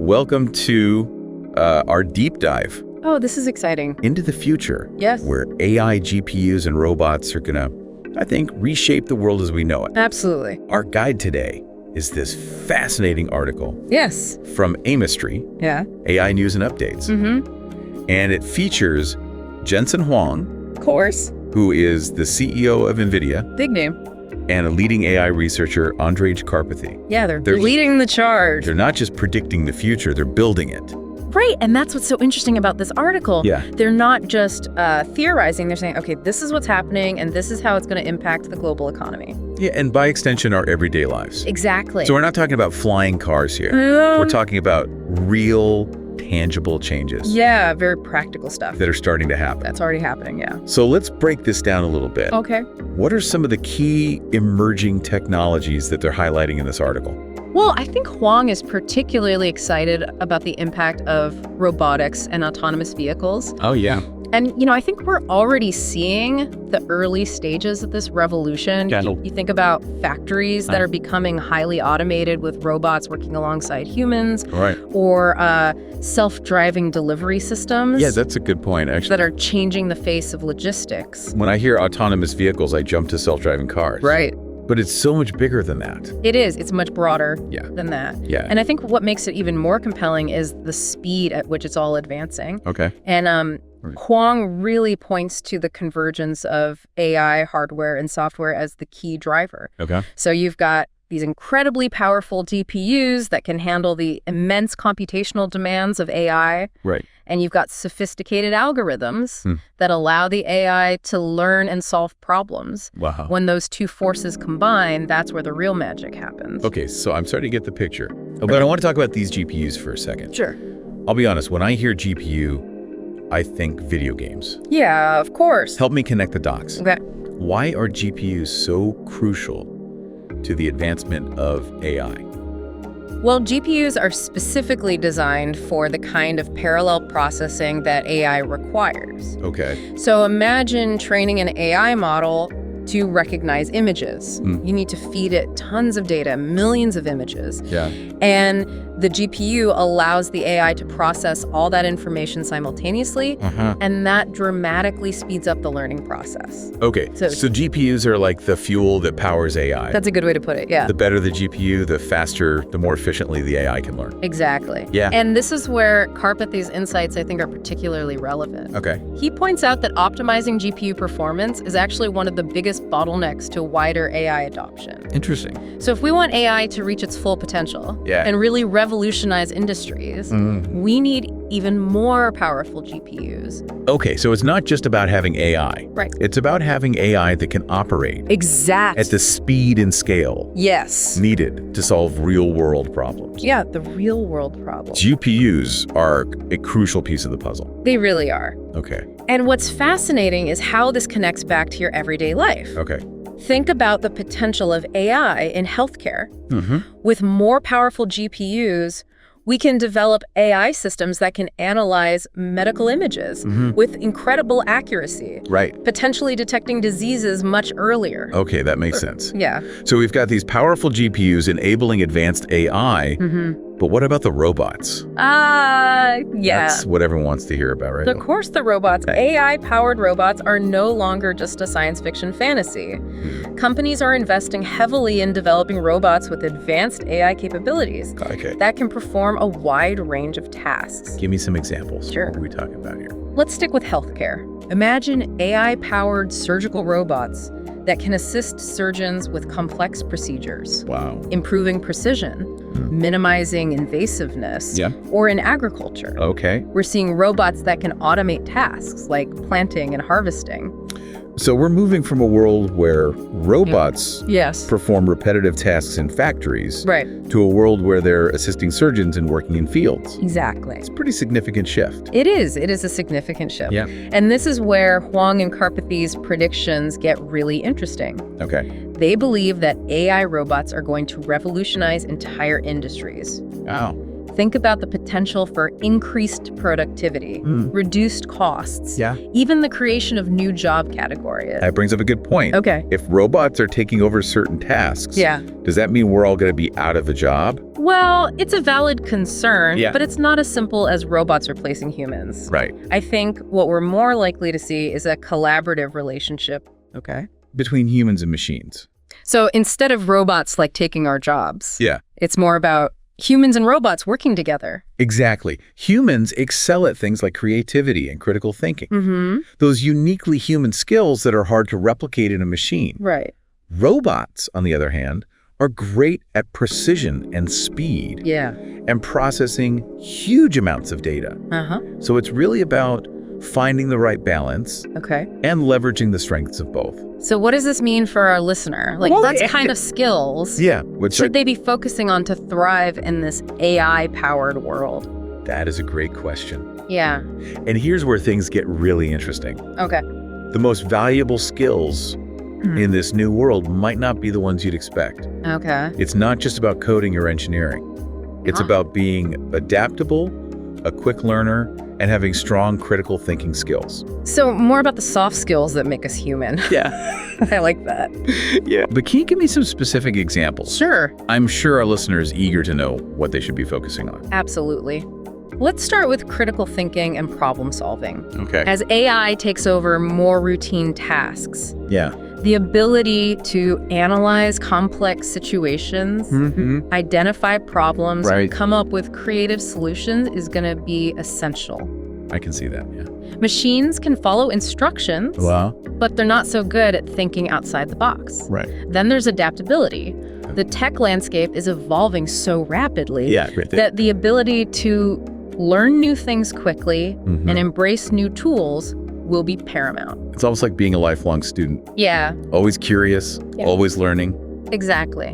welcome to our deep dive. Oh, this is exciting. Into the future. Yes. Where AI, GPUs, and robots are going to, I think, reshape the world as we know it. Absolutely. Our guide today is this fascinating article. Yes. From aimystry. Yeah. AI News and Updates. Mm-hmm. And it features Jensen Huang. Of course. Who is the CEO of NVIDIA. Big name. And a leading AI researcher, Andrej Karpathy. Yeah, they're leading the charge. They're not just predicting the future, they're building it. Right, and that's what's so interesting about this article. Yeah. They're not just theorizing, they're saying, okay, this is what's happening, and this is how it's going to impact the global economy. Yeah, and by extension, our everyday lives. Exactly. So we're not talking about flying cars here. We're talking about real, tangible changes. Yeah, very practical stuff. That are starting to happen. That's already happening, yeah. So let's break this down a little bit. Okay. What are some of the key emerging technologies that they're highlighting in this article? Well, I think Huang is particularly excited about the impact of robotics and autonomous vehicles. Oh, yeah. And, you know, I think we're already seeing the early stages of this revolution. You think about factories that are becoming highly automated with robots working alongside humans. Right. Or self-driving delivery systems. Yeah, that's a good point, actually. That are changing the face of logistics. When I hear autonomous vehicles, I jump to self-driving cars. Right. But it's so much bigger than that. It is. It's much broader than that. Yeah. And I think what makes it even more compelling is the speed at which it's all advancing. Okay. And Huang really points to the convergence of AI, hardware, and software as the key driver. Okay. So you've got these incredibly powerful GPUs that can handle the immense computational demands of AI. Right. And you've got sophisticated algorithms that allow the AI to learn and solve problems. Wow. When those two forces combine, that's where the real magic happens. Okay, so I'm starting to get the picture. But I want to talk about these GPUs for a second. Sure. I'll be honest, when I hear GPU, I think video games. Yeah, of course. Help me connect the dots. Okay. Why are GPUs so crucial to the advancement of AI? Well, GPUs are specifically designed for the kind of parallel processing that AI requires. Okay. So imagine training an AI model to recognize images. You need to feed it tons of data, millions of images. Yeah. And the GPU allows the AI to process all that information simultaneously, and that dramatically speeds up the learning process. Okay, so GPUs are like the fuel that powers AI. That's a good way to put it, yeah. The better the GPU, the faster, the more efficiently the AI can learn. Exactly. Yeah. And this is where Karpathy's insights, I think, are particularly relevant. Okay. He points out that optimizing GPU performance is actually one of the biggest bottlenecks to wider AI adoption. Interesting. So if we want AI to reach its full potential and really revolutionize industries, we need even more powerful GPUs. Okay, so it's not just about having AI. Right. It's about having AI that can operate. Exactly. At the speed and scale. Yes. Needed to solve real-world problems. Yeah, the real-world problems. GPUs are a crucial piece of the puzzle. They really are. Okay. And what's fascinating is how this connects back to your everyday life. Okay. Think about the potential of AI in healthcare. With more powerful GPUs, we can develop AI systems that can analyze medical images with incredible accuracy. Right. Potentially detecting diseases much earlier. Okay, that makes sense. Yeah. So we've got these powerful GPUs enabling advanced AI, but what about the robots? Yeah. That's what everyone wants to hear about, right? Of course the robots. AI-powered robots are no longer just a science fiction fantasy. Companies are investing heavily in developing robots with advanced AI capabilities that can perform a wide range of tasks. Give me some examples. Sure. What are we talking about here? Let's stick with healthcare. Imagine AI-powered surgical robots that can assist surgeons with complex procedures. Wow. Improving precision, minimizing invasiveness, or in agriculture. Okay. We're seeing robots that can automate tasks like planting and harvesting. So we're moving from a world where robots perform repetitive tasks in factories to a world where they're assisting surgeons and working in fields. Exactly. It's a pretty significant shift. It is. It is a significant shift. Yeah. And this is where Huang and Karpathy's predictions get really interesting. Okay. They believe that AI robots are going to revolutionize entire industries. Wow. Think about the potential for increased productivity, reduced costs, even the creation of new job categories. That brings up a good point. Okay. If robots are taking over certain tasks, does that mean we're all going to be out of a job? Well, it's a valid concern, but it's not as simple as robots replacing humans. Right. I think what we're more likely to see is a collaborative relationship. Okay. Between humans and machines. So instead of robots like taking our jobs, yeah, it's more about humans and robots working together. Exactly. Humans excel at things like creativity and critical thinking. Those uniquely human skills that are hard to replicate in a machine. Right. Robots, on the other hand, are great at precision and speed. Yeah. And processing huge amounts of data. So it's really about finding the right balance. Okay. And leveraging the strengths of both. So what does this mean for our listener? Like, what kind of skills should they be focusing on to thrive in this AI-powered world? That is a great question. Yeah. And here's where things get really interesting. Okay. The most valuable skills in this new world might not be the ones you'd expect. Okay. It's not just about coding or engineering. It's about being adaptable, a quick learner, and having strong critical thinking skills. So more about the soft skills that make us human. Yeah. I like that. Yeah. But can you give me some specific examples? Sure. I'm sure our listener is eager to know what they should be focusing on. Absolutely. Let's start with critical thinking and problem solving. Okay. As AI takes over more routine tasks, the ability to analyze complex situations, identify problems, and come up with creative solutions is going to be essential. I can see that, yeah. Machines can follow instructions, but they're not so good at thinking outside the box. Right. Then there's adaptability. The tech landscape is evolving so rapidly that the ability to learn new things quickly and embrace new tools will be paramount. It's almost like being a lifelong student. Yeah. Always curious, always learning. Exactly.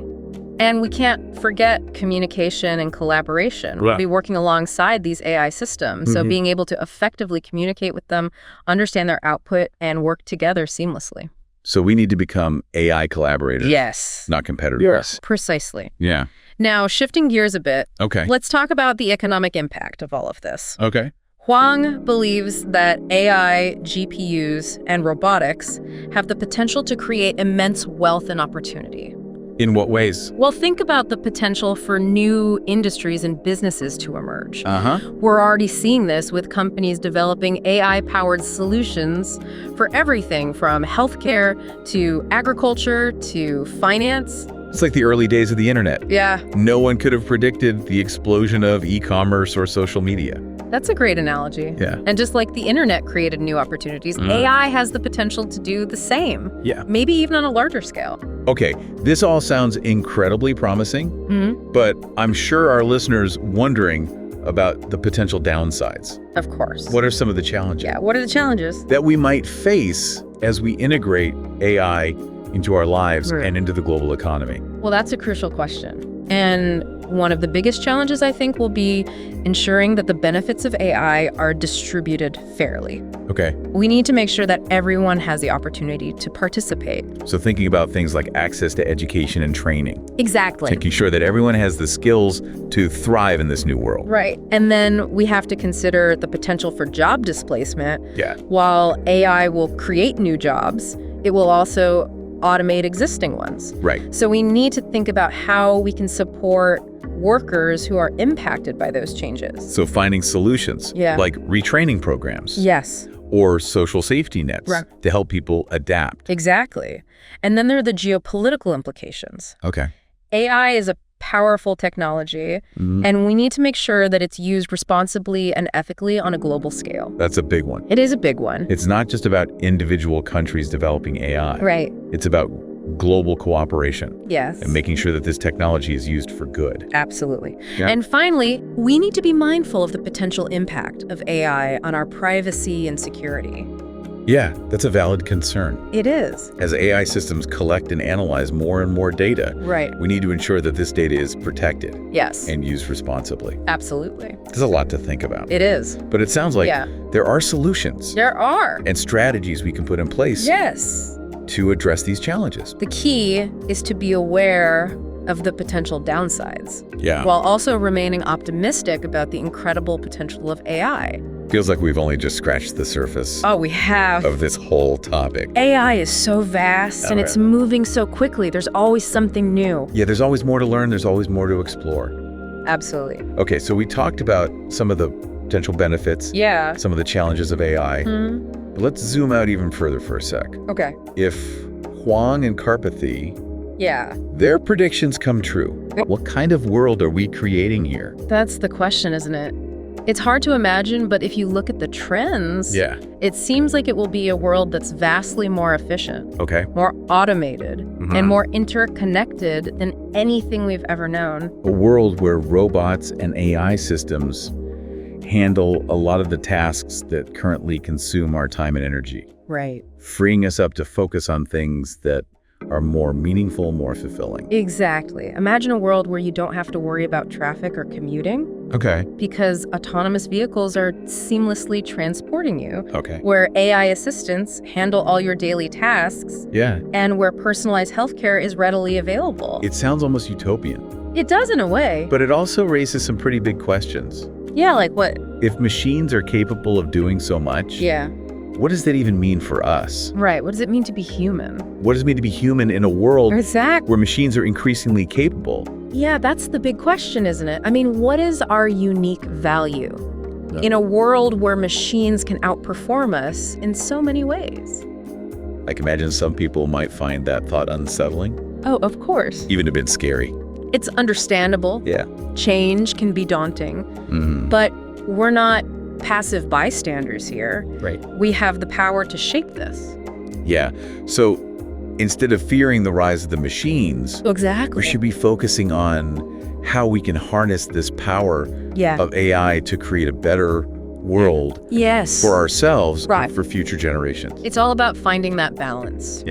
And we can't forget communication and collaboration. We'll be working alongside these AI systems, so being able to effectively communicate with them, understand their output, and work together seamlessly. So we need to become AI collaborators. Yes. Not competitors. Yes. Precisely. Yeah. Now, shifting gears a bit, let's talk about the economic impact of all of this. Okay. Huang believes that AI, GPUs, and robotics have the potential to create immense wealth and opportunity. In what ways? Well, think about the potential for new industries and businesses to emerge. We're already seeing this with companies developing AI-powered solutions for everything from healthcare to agriculture to finance. It's like the early days of the internet. Yeah. No one could have predicted the explosion of e-commerce or social media. That's a great analogy. Yeah. And just like the internet created new opportunities, AI has the potential to do the same. Yeah. Maybe even on a larger scale. Okay, this all sounds incredibly promising, but I'm sure our listeners wondering about the potential downsides. Of course. What are some of the challenges? Yeah, what are the challenges? That we might face as we integrate AI into our lives and into the global economy? Well, that's a crucial question. And one of the biggest challenges, I think, will be ensuring that the benefits of AI are distributed fairly. Okay. We need to make sure that everyone has the opportunity to participate. So thinking about things like access to education and training. Exactly. Making sure that everyone has the skills to thrive in this new world. Right. And then we have to consider the potential for job displacement. Yeah. While AI will create new jobs, it will also automate existing ones. Right. So we need to think about how we can support workers who are impacted by those changes. So finding solutions, like retraining programs. Yes. Or social safety nets to help people adapt. Exactly. And then there are the geopolitical implications. Okay. AI is a powerful technology, and we need to make sure that it's used responsibly and ethically on a global scale. That's a big one. It is a big one. It's not just about individual countries developing AI. Right. It's about global cooperation. Yes. And making sure that this technology is used for good. Absolutely. Yeah. And finally, we need to be mindful of the potential impact of AI on our privacy and security. Yeah, that's a valid concern. It is. As AI systems collect and analyze more and more data, we need to ensure that this data is protected. Yes. And used responsibly. Absolutely. There's a lot to think about. It is. But it sounds like there are solutions. There are. And strategies we can put in place. Yes. To address these challenges. The key is to be aware of the potential downsides. Yeah. While also remaining optimistic about the incredible potential of AI. Feels like we've only just scratched the surface. Oh, we have. Of this whole topic. AI is so vast and it's moving so quickly. There's always something new. Yeah, there's always more to learn. There's always more to explore. Absolutely. Okay, so we talked about some of the potential benefits, some of the challenges of AI. But let's zoom out even further for a sec. Okay. If Huang and Karpathy, their predictions come true, what kind of world are we creating here? That's the question, isn't it? It's hard to imagine, but if you look at the trends, it seems like it will be a world that's vastly more efficient, more automated, and more interconnected than anything we've ever known. A world where robots and AI systems handle a lot of the tasks that currently consume our time and energy. Right. Freeing us up to focus on things that are more meaningful, more fulfilling. Exactly. Imagine a world where you don't have to worry about traffic or commuting. Because autonomous vehicles are seamlessly transporting you. Where AI assistants handle all your daily tasks. And where personalized healthcare is readily available. It sounds almost utopian. It does in a way. But it also raises some pretty big questions. Yeah, like what? If machines are capable of doing so much, what does that even mean for us? Right. What does it mean to be human? What does it mean to be human in a world where machines are increasingly capable? Yeah, that's the big question, isn't it? I mean, what is our unique value in a world where machines can outperform us in so many ways? I can imagine some people might find that thought unsettling. Oh, of course. Even a bit scary. It's understandable. Change can be daunting. But we're not passive bystanders here. We have the power to shape this. So instead of fearing the rise of the machines, we should be focusing on how we can harness this power of AI to create a better world for ourselves and for future generations. It's all about finding that balance.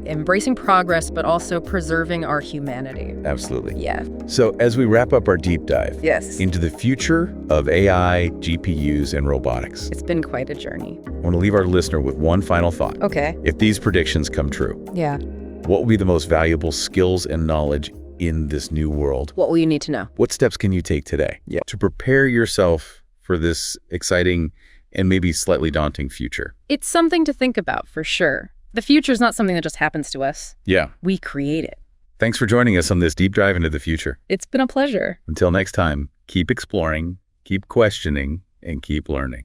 Embracing progress, but also preserving our humanity. Absolutely. So as we wrap up our deep dive into the future of AI, GPUs, and robotics. It's been quite a journey. I want to leave our listener with one final thought. If these predictions come true, what will be the most valuable skills and knowledge in this new world? What will you need to know? What steps can you take today to prepare yourself for this exciting and maybe slightly daunting future? It's something to think about, for sure. The future is not something that just happens to us. We create it. Thanks for joining us on this deep dive into the future. It's been a pleasure. Until next time, keep exploring, keep questioning, and keep learning.